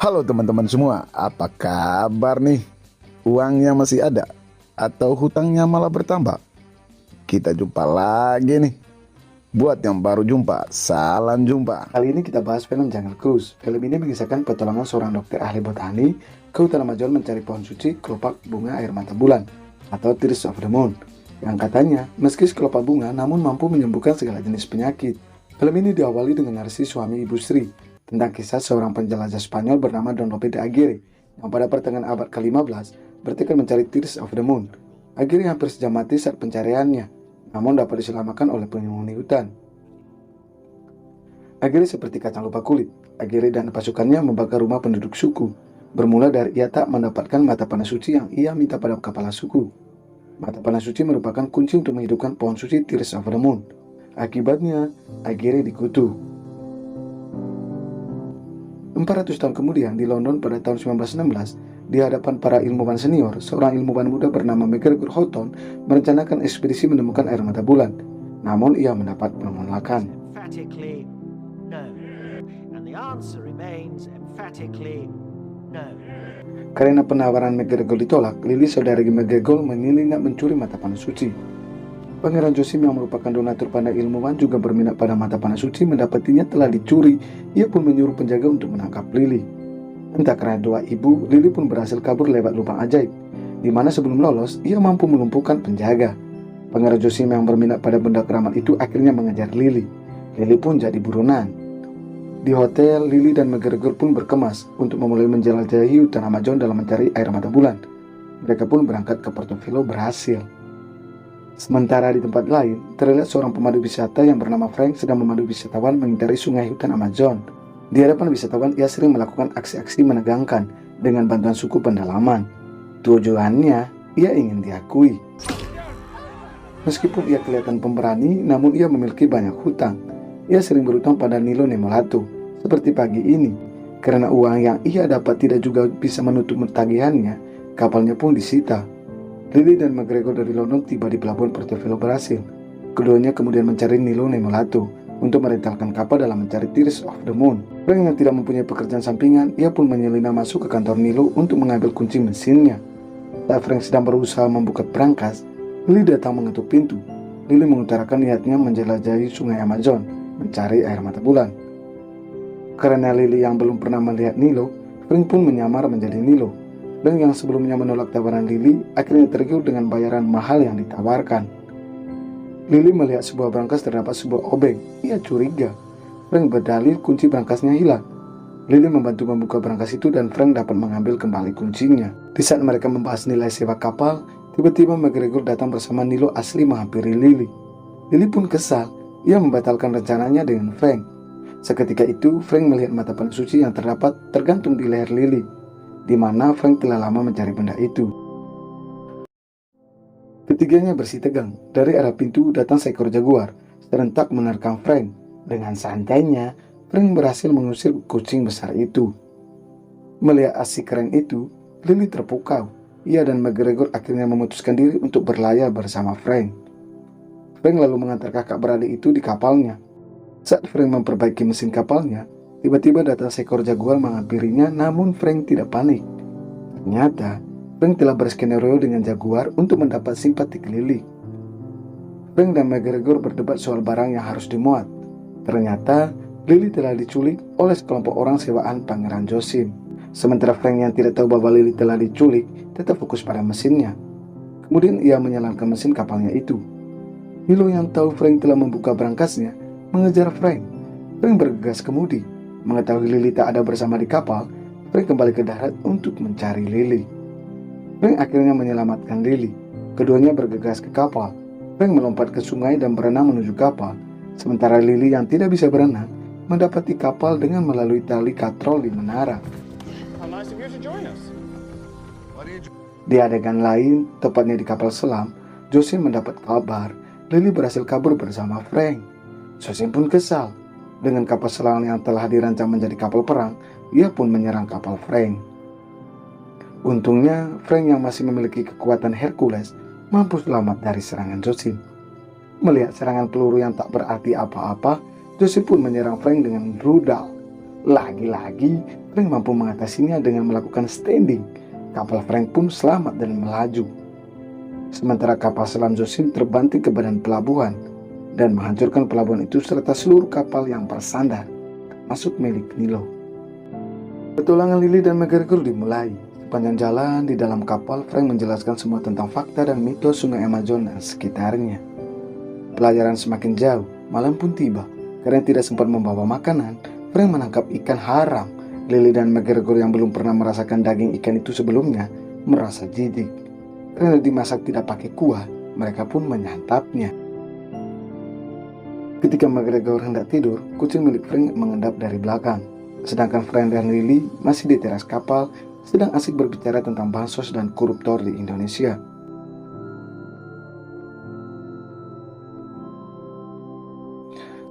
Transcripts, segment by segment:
Halo teman-teman semua, apa kabar nih? Uangnya masih ada? Atau hutangnya malah bertambah? Kita jumpa lagi nih. Buat yang baru jumpa, salam jumpa. Kali ini kita bahas film Jungle Cruise. Film ini mengisahkan petualangan seorang dokter ahli botani ke hutan Amazon mencari pohon suci kelopak bunga air mata bulan atau Tears of the Moon. Yang katanya, meski sekelopak bunga namun mampu menyembuhkan segala jenis penyakit. Film ini diawali dengan narasi suami Ibu Sri tentang kisah seorang penjelajah Spanyol bernama Don Lope de Aguirre yang pada pertengahan abad ke-15 bertekad mencari Tears of the Moon. Aguirre hampir saja mati saat pencariannya, namun dapat diselamatkan oleh penghuni hutan. Aguirre seperti kacang lupa kulit. Aguirre dan pasukannya membakar rumah penduduk suku. Bermula dari ia tak mendapatkan mata panah suci yang ia minta pada kepala suku. Mata panah suci merupakan kunci untuk menghidupkan pohon suci Tears of the Moon. Akibatnya, Aguirre dikutuk. 400 tahun kemudian di London pada tahun 1916, di hadapan para ilmuwan senior, seorang ilmuwan muda bernama MacGregor Houghton merencanakan ekspedisi menemukan air mata bulan. Namun ia mendapat penolakan. Emphatically no. And the answer remains emphatically no. Karena penawaran MacGregor ditolak, Lily saudari MacGregor menilai mencuri mata panah suci. Pangeran Josim yang merupakan donatur pandai ilmuwan juga berminat pada mata panah suci, mendapatinya telah dicuri. Ia pun menyuruh penjaga untuk menangkap Lily. Entah karena doa ibu, Lily pun berhasil kabur lewat lubang ajaib, di mana sebelum lolos, ia mampu melumpuhkan penjaga. Pangeran Josim yang berminat pada benda keramat itu akhirnya mengejar Lily. Lily pun jadi buronan. Di hotel, Lily dan MacGregor pun berkemas untuk memulai menjelajahi hutan Amazon dalam mencari air mata bulan. Mereka pun berangkat ke Portofino berhasil. Sementara di tempat lain, terlihat seorang pemandu wisata yang bernama Frank sedang memandu wisatawan mengitari sungai hutan Amazon. Di hadapan wisatawan, ia sering melakukan aksi-aksi menegangkan dengan bantuan suku pendalaman. Tujuannya, ia ingin diakui. Meskipun ia kelihatan pemberani, namun ia memiliki banyak hutang. Ia sering berhutang pada Nilo Nemolato, seperti pagi ini. Karena uang yang ia dapat tidak juga bisa menutup tagihannya, kapalnya pun disita. Lily dan MacGregor dari London tiba di pelabuhan Portofino berhasil. Keduanya kemudian mencari Nilo Nemolato untuk merentalkan kapal dalam mencari Tears of the Moon. Frank yang tidak mempunyai pekerjaan sampingan, ia pun menyelinap masuk ke kantor Nilo untuk mengambil kunci mesinnya. Saat Frank sedang berusaha membuka perangkas, Lily datang mengetuk pintu. Lily mengutarakan niatnya menjelajahi sungai Amazon, mencari air mata bulan. Karena Lily yang belum pernah melihat Nilo, Frank pun menyamar menjadi Nilo. Frank yang sebelumnya menolak tawaran Lily, akhirnya tergiur dengan bayaran mahal yang ditawarkan. Lily melihat sebuah brankas terdapat sebuah obeng. Ia curiga. Frank berdalih kunci brankasnya hilang. Lily membantu membuka brankas itu dan Frank dapat mengambil kembali kuncinya. Di saat mereka membahas nilai sewa kapal, tiba-tiba MacGregor datang bersama Nilo asli menghampiri Lily. Lily pun kesal. Ia membatalkan rencananya dengan Frank. Seketika itu, Frank melihat mata panah suci yang terdapat tergantung di leher Lily, di mana Frank telah lama mencari benda itu. Ketiganya bersih tegang. Dari arah pintu datang seekor jaguar, serentak menerkam Frank. Dengan santainya, Frank berhasil mengusir kucing besar itu. Melihat aksi keren itu, Lily terpukau. Ia dan MacGregor akhirnya memutuskan diri untuk berlayar bersama Frank. Frank lalu mengantar kakak beradik itu di kapalnya. Saat Frank memperbaiki mesin kapalnya, tiba-tiba datang seekor jaguar menghampirinya, namun Frank tidak panik. Ternyata, Frank telah berskenario dengan jaguar untuk mendapat simpati Lily. Frank dan MacGregor berdebat soal barang yang harus dimuat. Ternyata, Lily telah diculik oleh sekelompok orang sewaan Pangeran Josim. Sementara Frank yang tidak tahu bahwa Lily telah diculik, tetap fokus pada mesinnya. Kemudian ia menyalankan mesin kapalnya itu. Nilo yang tahu Frank telah membuka brankasnya mengejar Frank. Frank bergegas kemudi. Mengetahui Lily tak ada bersama di kapal, Frank kembali ke darat untuk mencari Lily. Frank akhirnya menyelamatkan Lily. Keduanya bergegas ke kapal. Frank melompat ke sungai dan berenang menuju kapal. Sementara Lily yang tidak bisa berenang mendapati kapal dengan melalui tali katrol di menara. Di adegan lain, tepatnya di kapal selam, Josim mendapat kabar Lily berhasil kabur bersama Frank. Josim pun kesal. Dengan kapal selam yang telah dirancang menjadi kapal perang, ia pun menyerang kapal Frank. Untungnya, Frank yang masih memiliki kekuatan Hercules mampu selamat dari serangan Josim. Melihat serangan peluru yang tak berarti apa-apa, Josim pun menyerang Frank dengan rudal. Lagi-lagi, Frank mampu mengatasinya dengan melakukan standing. Kapal Frank pun selamat dan melaju. Sementara kapal selam Josim terbanting ke badan pelabuhan dan menghancurkan pelabuhan itu serta seluruh kapal yang bersandar, masuk milik Nilo. Petualangan Lily dan McGregor dimulai. Sepanjang jalan di dalam kapal, Frank menjelaskan semua tentang fakta dan mitos sungai Amazon dan sekitarnya. Pelajaran semakin jauh, malam pun tiba. Karena tidak sempat membawa makanan, Frank menangkap ikan haram. Lily dan McGregor yang belum pernah merasakan daging ikan itu sebelumnya merasa jijik. Karena dimasak tidak pakai kuah, mereka pun menyantapnya. Ketika McGregor hendak tidur, kucing milik Frank mengendap dari belakang. Sedangkan Frank dan Lily masih di teras kapal, sedang asik berbicara tentang bansos dan koruptor di Indonesia.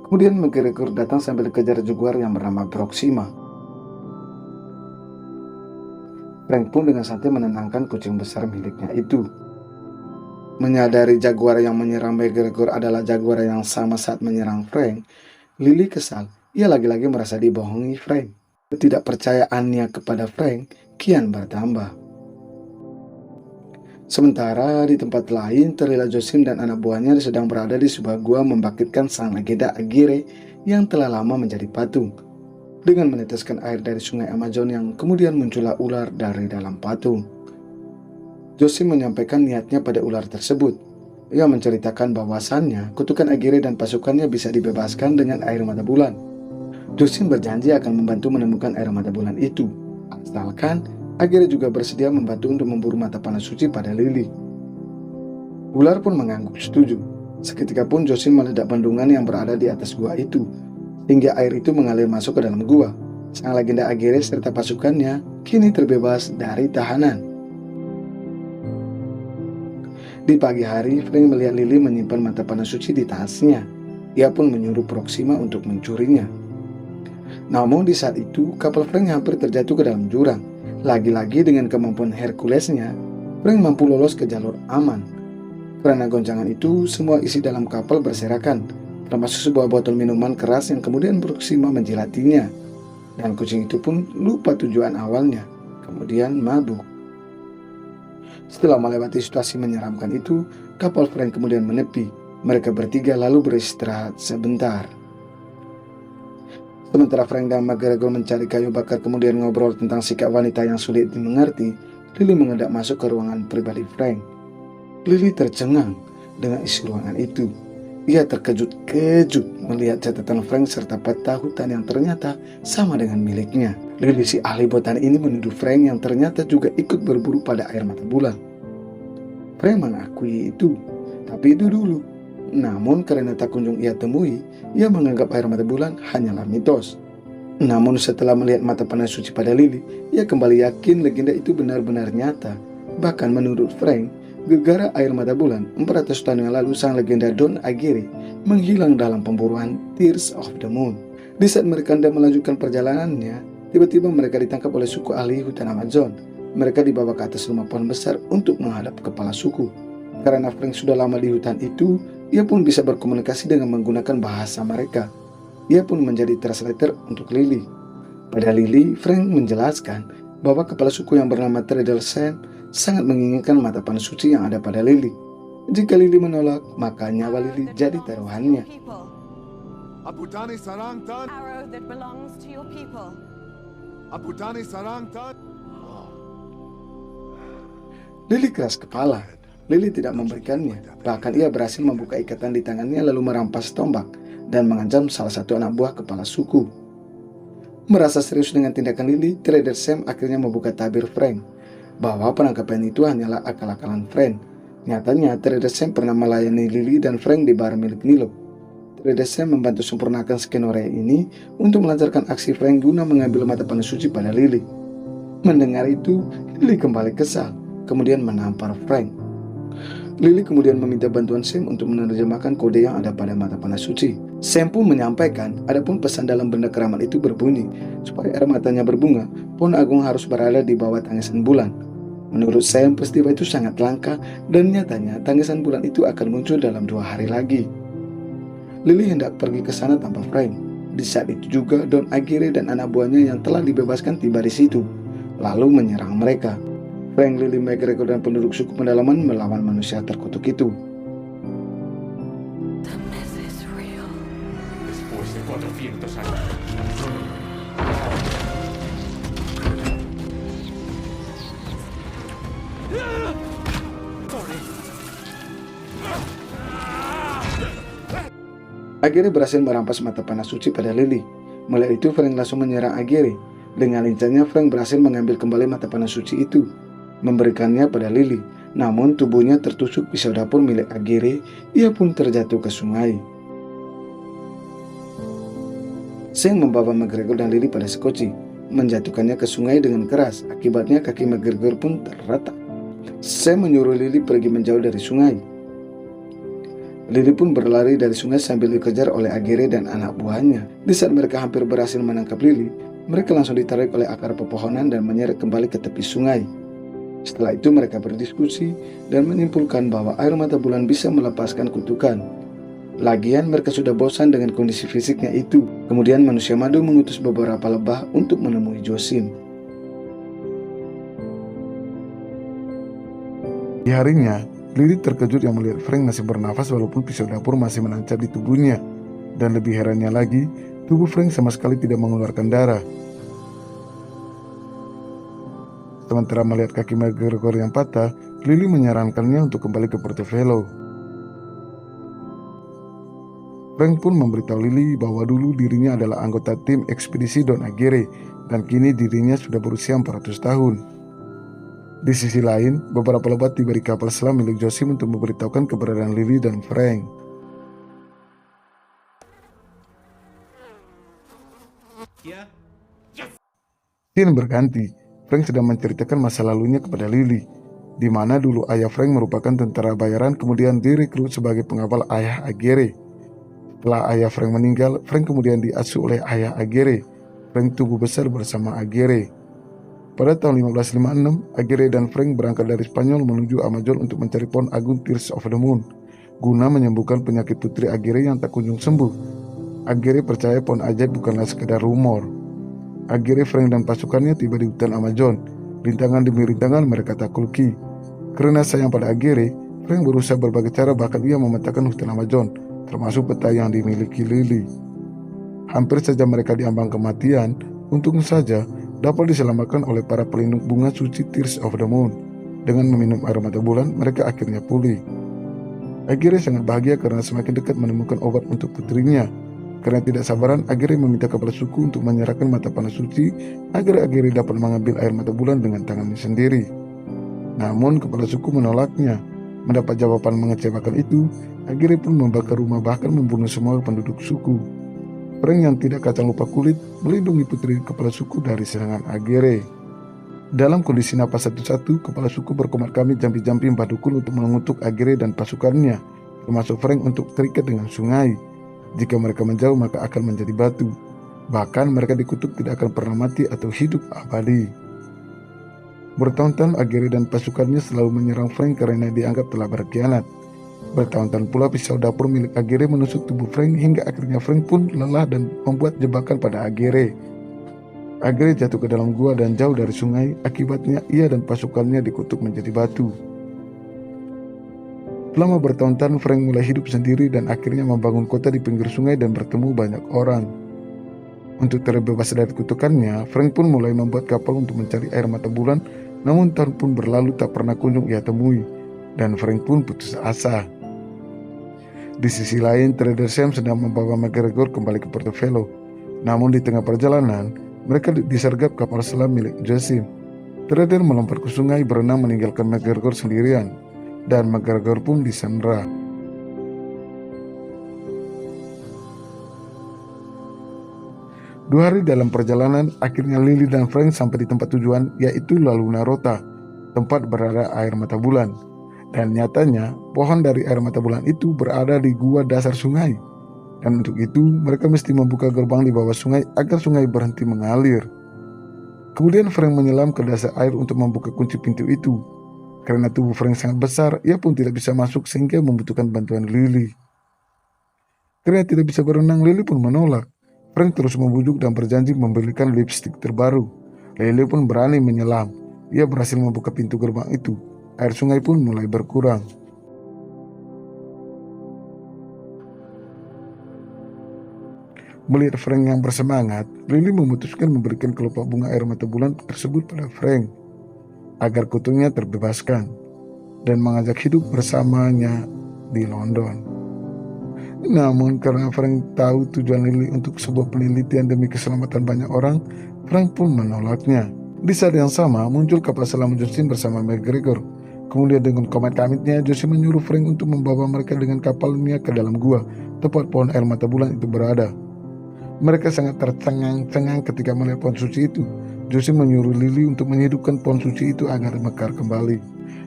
Kemudian McGregor datang sambil dikejar jaguar yang bernama Proxima. Frank pun dengan santai menenangkan kucing besar miliknya itu. Menyadari jaguar yang menyerang McGregor adalah jaguar yang sama saat menyerang Frank, Lily kesal. Ia lagi-lagi merasa dibohongi Frank. Ketidakpercayaannya kepada Frank kian bertambah. Sementara di tempat lain, terlihat Josim dan anak buahnya sedang berada di sebuah gua membangkitkan sang legenda Aguirre yang telah lama menjadi patung. Dengan meneteskan air dari sungai Amazon yang kemudian muncullah ular dari dalam patung. Josim menyampaikan niatnya pada ular tersebut. Ia menceritakan bahwasannya kutukan Aguirre dan pasukannya bisa dibebaskan dengan air mata bulan. Josim berjanji akan membantu menemukan air mata bulan itu, asalkan Aguirre juga bersedia membantu untuk memburu mata panah suci pada Lily. Ular pun mengangguk setuju. Seketika pun Josim meledak bendungan yang berada di atas gua itu, hingga air itu mengalir masuk ke dalam gua. Sang legenda Aguirre serta pasukannya kini terbebas dari tahanan. Di pagi hari, Frank melihat Lily menyimpan mata panah suci di tasnya. Ia pun menyuruh Proxima untuk mencurinya. Namun di saat itu, kapal Frank hampir terjatuh ke dalam jurang. Lagi-lagi dengan kemampuan Herculesnya, Frank mampu lolos ke jalur aman. Karena goncangan itu, semua isi dalam kapal berserakan, termasuk sebuah botol minuman keras yang kemudian Proxima menjilatinya. Dan kucing itu pun lupa tujuan awalnya, kemudian mabuk. Setelah melewati situasi menyeramkan itu, kapal Frank kemudian menepi. Mereka bertiga lalu beristirahat sebentar. Sementara Frank dan McGregor mencari kayu bakar kemudian ngobrol tentang sikap wanita yang sulit dimengerti, Lily mengendap masuk ke ruangan pribadi Frank. Lily tercengang dengan isi ruangan itu. Ia terkejut-kejut melihat catatan Frank serta peta hutan yang ternyata sama dengan miliknya. Lily si ahli botani ini menuduh Frank yang ternyata juga ikut berburu pada air mata bulan. Frank mengakui itu, tapi itu dulu. Namun karena tak kunjung ia temui, ia menganggap air mata bulan hanyalah mitos. Namun setelah melihat mata panah suci pada Lily, ia kembali yakin legenda itu benar-benar nyata. Bahkan menurut Frank, gegara air mata bulan 400 tahun yang lalu sang legenda Don Aguirre menghilang dalam pemburuan Tears of the Moon. Di saat mereka hendak melanjutkan perjalanannya, tiba-tiba mereka ditangkap oleh suku ahli hutan Amazon. Mereka dibawa ke atas rumah pohon besar untuk menghadap kepala suku. Karena Frank sudah lama di hutan itu, ia pun bisa berkomunikasi dengan menggunakan bahasa mereka. Ia pun menjadi translator untuk Lily. Pada Lily, Frank menjelaskan bahwa kepala suku yang bernama Trader Sam sangat menginginkan mata panah suci yang ada pada Lily. Jika Lily menolak, maka nyawa Lily jadi taruhannya. Aputani Sarangtan. Arrow that belongs to your people. Aputani Sarangtan. Lily keras kepala. Lily tidak memberikannya. Bahkan ia berhasil membuka ikatan di tangannya lalu merampas tombak dan mengancam salah satu anak buah kepala suku. Merasa serius dengan tindakan Lily, Trader Sam akhirnya membuka tabir Frank bahwa penangkapan itu hanyalah akal-akalan Frank. Nyatanya Trader Sam pernah melayani Lily dan Frank di bar milik Nilo. Trader Sam membantu sempurnakan skenario ini untuk melancarkan aksi Frank guna mengambil mata panah suci pada Lily. Mendengar itu, Lily kembali kesal, kemudian menampar Frank. Lily kemudian meminta bantuan Sam untuk menerjemahkan kode yang ada pada mata panah suci. Sam pun menyampaikan, adapun pesan dalam benda keramat itu berbunyi, supaya air matanya berbunga, pohon agung harus berada di bawah tangisan bulan. Menurut Sam, peristiwa itu sangat langka dan nyatanya tangisan bulan itu akan muncul dalam 2 hari lagi. Lily hendak pergi ke sana tanpa Frank. Di saat itu juga Don Aguirre dan anak buahnya yang telah dibebaskan tiba di situ, lalu menyerang mereka. Frank, Lily McGregor, dan penduduk suku pedalaman melawan manusia terkutuk itu. Después de 400 años. Aguirre berhasil merampas mata panah suci pada Lily. Melihat itu, Frank langsung menyerang Aguirre. Dengan lincahnya, Frank berhasil mengambil kembali mata panah suci itu, memberikannya pada Lily. Namun tubuhnya tertusuk pisau dapur milik Aguirre. Ia pun terjatuh ke sungai. Sam membawa McGregor dan Lily pada sekoci, menjatuhkannya ke sungai dengan keras. Akibatnya kaki McGregor pun terretak. Sam menyuruh Lily pergi menjauh dari sungai. Lily pun berlari dari sungai sambil dikejar oleh Aguirre dan anak buahnya. Di saat mereka hampir berhasil menangkap Lily, mereka langsung ditarik oleh akar pepohonan dan menyeret kembali ke tepi sungai. Setelah itu mereka berdiskusi dan menyimpulkan bahwa air mata bulan bisa melepaskan kutukan. Lagian mereka sudah bosan dengan kondisi fisiknya itu. Kemudian manusia madu mengutus beberapa lebah untuk menemui Josim. Di harinya, Lily terkejut yang melihat Frank masih bernafas walaupun pisau dapur masih menancap di tubuhnya. Dan lebih herannya lagi, tubuh Frank sama sekali tidak mengeluarkan darah. Sementara melihat kaki McGregor yang patah, Lily menyarankannya untuk kembali ke Portofelo. Frank pun memberitahu Lily bahwa dulu dirinya adalah anggota tim ekspedisi Don Aguirre dan kini dirinya sudah berusia 400 tahun. Di sisi lain, beberapa lebah tiba di kapal selam milik Josim untuk memberitahukan keberadaan Lily dan Frank. Scene berganti. Frank sedang menceritakan masa lalunya kepada Lily, di mana dulu ayah Frank merupakan tentara bayaran kemudian direkrut sebagai pengawal ayah Aguirre. Setelah ayah Frank meninggal, Frank kemudian diasuh oleh ayah Aguirre. Frank tumbuh besar bersama Aguirre. Pada tahun 1556, Aguirre dan Frank berangkat dari Spanyol menuju Amazon untuk mencari pohon agung Tears of the Moon, guna menyembuhkan penyakit putri Aguirre yang tak kunjung sembuh. Aguirre percaya pohon ajaib bukanlah sekedar rumor. Aguirre, Frank, dan pasukannya tiba di hutan Amazon. Rintangan demi rintangan mereka takluki. Karena sayang pada Aguirre, Frank berusaha berbagai cara, bahkan ia memetakan hutan Amazon, termasuk peta yang dimiliki Lily. Hampir saja mereka diambang kematian, untung saja dapat diselamatkan oleh para pelindung bunga suci Tears of the Moon. Dengan meminum air mata bulan, mereka akhirnya pulih. Aguirre sangat bahagia karena semakin dekat menemukan obat untuk putrinya. Karena tidak sabaran, Aguirre meminta kepala suku untuk menyerahkan mata panah suci agar Aguirre dapat mengambil air mata bulan dengan tangannya sendiri. Namun kepala suku menolaknya. Mendapat jawaban mengecewakan itu, Aguirre pun membakar rumah bahkan membunuh semua penduduk suku. Frank yang tidak kacang lupa kulit melindungi putri kepala suku dari serangan Aguirre. Dalam kondisi napas satu-satu, kepala suku berkomat kami jampi-jampi Mbah Dukun untuk mengutuk Aguirre dan pasukannya, termasuk Frank untuk terikat dengan sungai. Jika mereka menjauh maka akan menjadi batu. Bahkan mereka dikutuk tidak akan pernah mati atau hidup abadi. Bertahun-tahun Aguirre dan pasukannya selalu menyerang Frank karena dianggap telah berkhianat. Bertahun-tahun pula pisau dapur milik Aguirre menusuk tubuh Frank hingga akhirnya Frank pun lelah dan membuat jebakan pada Aguirre. Aguirre jatuh ke dalam gua dan jauh dari sungai, akibatnya ia dan pasukannya dikutuk menjadi batu. Selama bertahun-tahun Frank mulai hidup sendiri dan akhirnya membangun kota di pinggir sungai dan bertemu banyak orang. Untuk terbebas dari kutukannya, Frank pun mulai membuat kapal untuk mencari air mata bulan, namun tahun pun berlalu tak pernah kunjung ia temui, dan Frank pun putus asa. Di sisi lain, trader Sam sedang membawa McGregor kembali ke Portofelo. Namun di tengah perjalanan, mereka disergap kapal selam milik Josim. Trader melompat ke sungai berenang meninggalkan McGregor sendirian, dan McGregor pun disandra. Dua hari dalam perjalanan, akhirnya Lily dan Frank sampai di tempat tujuan, yaitu La Luna Rota, tempat berada air mata bulan. Dan nyatanya, pohon dari air mata bulan itu berada di gua dasar sungai. Dan untuk itu, mereka mesti membuka gerbang di bawah sungai agar sungai berhenti mengalir. Kemudian Frank menyelam ke dasar air untuk membuka kunci pintu itu. Karena tubuh Frank sangat besar, ia pun tidak bisa masuk sehingga membutuhkan bantuan Lily. Karena tidak bisa berenang, Lily pun menolak. Frank terus membujuk dan berjanji membelikan lipstik terbaru. Lily pun berani menyelam. Ia berhasil membuka pintu gerbang itu. Air sungai pun mulai berkurang. Melihat Frank yang bersemangat, Lily memutuskan memberikan kelopak bunga air mata bulan tersebut pada Frank agar kutunya terbebaskan dan mengajak hidup bersamanya di London. Namun karena Frank tahu tujuan Lily untuk sebuah penelitian demi keselamatan banyak orang, Frank pun menolaknya. Di saat yang sama muncul kapal selam Josin bersama McGregor. Kemudian dengan komat-kamitnya, Josin menyuruh Frank untuk membawa mereka dengan kapalnya ke dalam gua, tempat pohon air mata bulan itu berada. Mereka sangat tercengang-cengang ketika melihat pohon suci itu. Josin menyuruh Lily untuk menghidupkan pohon suci itu agar mekar kembali.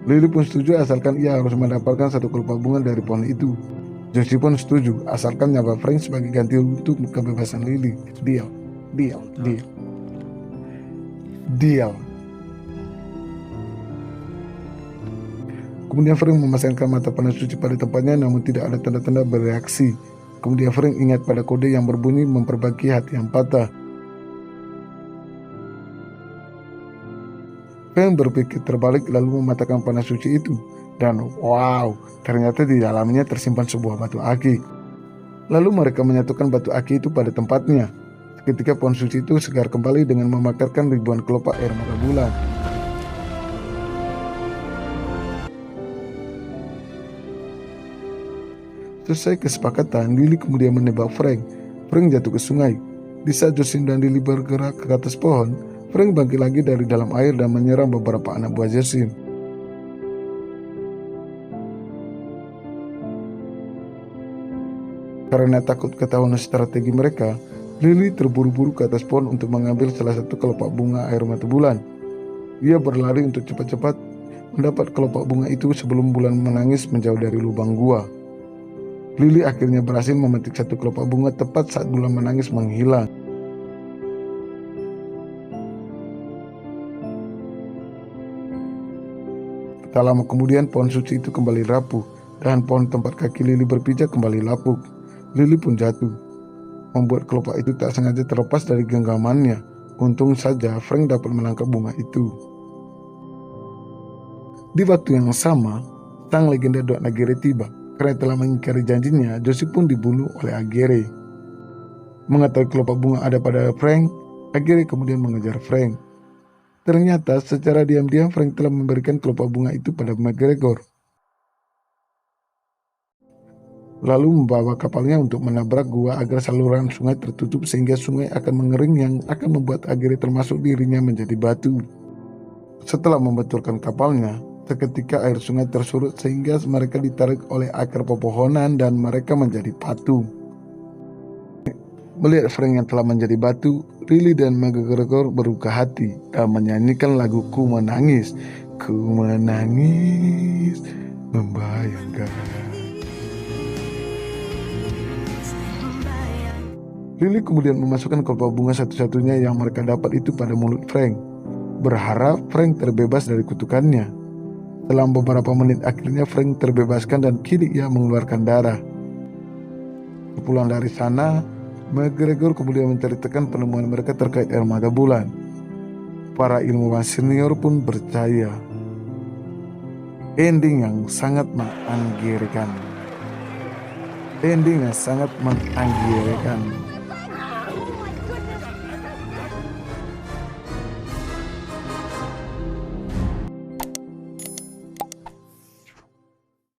Lily pun setuju asalkan ia harus mendapatkan satu kelopak bunga dari pohon itu. Josie pun setuju asalkan nyawa Frank sebagai ganti untuk kebebasan Lily. Deal. Kemudian Frank memasangkan mata panah suci pada tempatnya, namun tidak ada tanda-tanda bereaksi. Kemudian Frank ingat pada kode yang berbunyi memperbaiki hati yang patah. Frank berpikir terbalik lalu mematahkan panah suci itu. Dan wow, ternyata di dalamnya tersimpan sebuah batu akik. Lalu mereka menyatukan batu akik itu pada tempatnya. Ketika pohon suci itu segar kembali dengan memakarkan ribuan kelopak air mata bulan. Selesai kesepakatan, Lily kemudian menebak Frank. Frank jatuh ke sungai. Di saat Josin dan Lily bergerak ke atas pohon, Frank bangkit lagi dari dalam air dan menyerang beberapa anak buah Josin. Karena takut ketahuan strategi mereka, Lily terburu-buru ke atas pohon untuk mengambil salah satu kelopak bunga air mata bulan. Ia berlari untuk cepat-cepat mendapat kelopak bunga itu sebelum bulan menangis menjauh dari lubang gua. Lily akhirnya berhasil memetik satu kelopak bunga tepat saat bulan menangis menghilang. Tak lama kemudian pohon suci itu kembali rapuh dan pohon tempat kaki Lily berpijak kembali lapuk. Lily pun jatuh, membuat kelopak itu tak sengaja terlepas dari genggamannya. Untung saja Frank dapat menangkap bunga itu. Di waktu yang sama, sang legenda Dok Nagere tiba. Karena telah mengingkari janjinya, Josie pun dibunuh oleh Agere. Mengetahui kelopak bunga ada pada Frank, Agere kemudian mengejar Frank. Ternyata secara diam-diam Frank telah memberikan kelopak bunga itu pada McGregor. Lalu membawa kapalnya untuk menabrak gua agar saluran sungai tertutup sehingga sungai akan mengering yang akan membuat Agere termasuk dirinya menjadi batu. Setelah membetulkan kapalnya, seketika air sungai tersurut sehingga mereka ditarik oleh akar pepohonan dan mereka menjadi patung. Melihat Frank yang telah menjadi batu, Lily dan McGregor berduka hati dan menyanyikan lagu Ku Menangis. Ku menangis membayangkan. Lily kemudian memasukkan kelopak bunga satu-satunya yang mereka dapat itu pada mulut Frank, berharap Frank terbebas dari kutukannya. Dalam beberapa menit akhirnya Frank terbebaskan dan kini ia mengeluarkan darah. Pulang dari sana, McGregor kemudian menceritakan penemuan mereka terkait air mata bulan. Para ilmuwan senior pun percaya. Ending yang sangat mengganggu.